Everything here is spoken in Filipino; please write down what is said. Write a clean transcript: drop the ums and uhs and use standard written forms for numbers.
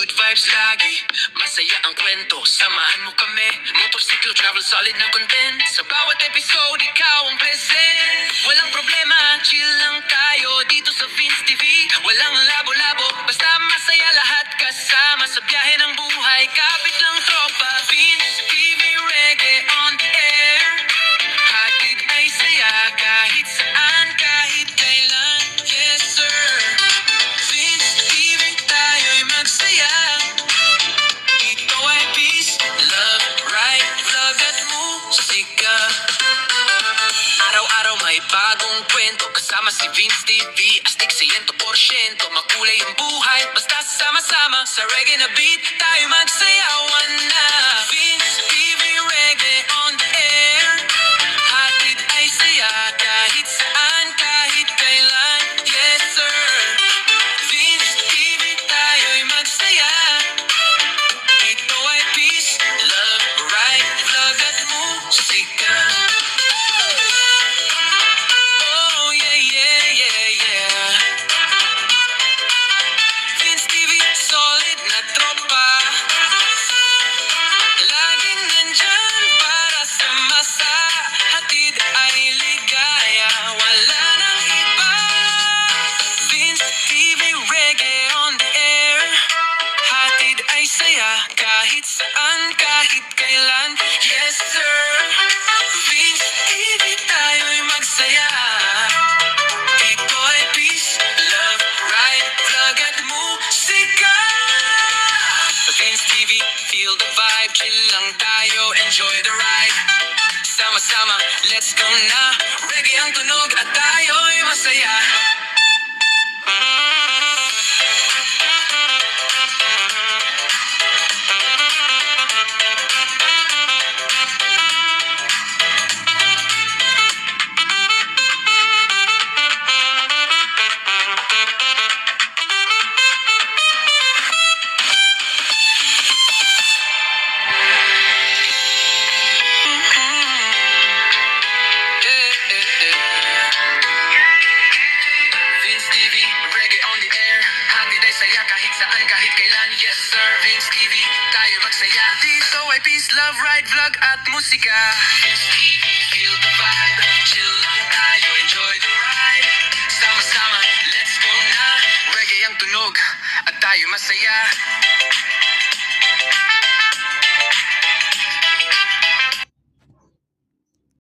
good vibes lagi, masaya ang kwento, samahan mo kami. Motorsiklo travel, solid na content. Sa bawat episode, ikaw ang present. Walang problema, chill lang tayo dito sa Vince TV. Walang labo-labo, basta masaya lahat kasama. Sa biyahe ng buhay, kapit lang tropa. Vince TV Reggae on the air. Hatid ay saya kahit saan, kahit kailan. Yes sir, Vince TV tayo'y magsaya. Ito ay peace, love, right, vlog at musika. Araw-araw may bagong kwento, kasama si Vince TV. Astig 100%, makulay ang buhay, basta sama-sama sa reggae na beat, tayo magsayawan na. Vince TV Reggae on the air. Hatid ay saya kahit saan, kahit kailan. Yes sir, Vince TV tayo'y magsaya. Ito ay peace, love, right, vlog at musika. Oh yeah, yeah, yeah, yeah. Vince TV, solid na tropa. Laging nandyan para sa masa. Hatid ay ligaya, wala nang iba. Vince TV Reggae on the air. Hatid ay saya kahit saan, kahit kailan. Yes sir, Vince TV tayo'y magsaya. Ito ay peace, love, right, vlog at musika. Vince TV, feel the vibe, chill lang tayo, enjoy the ride. Sama-sama, let's go na. Reggae ang tunog at tayo'y masaya. Vince TV, reggae on the air. Hatid ay saya kahit saan, kahit kailan. Yes sir, Vince TV, tayo magsaya. Dito ay peace, love, ride, vlog at musika. Vince TV, feel the vibe, chill lang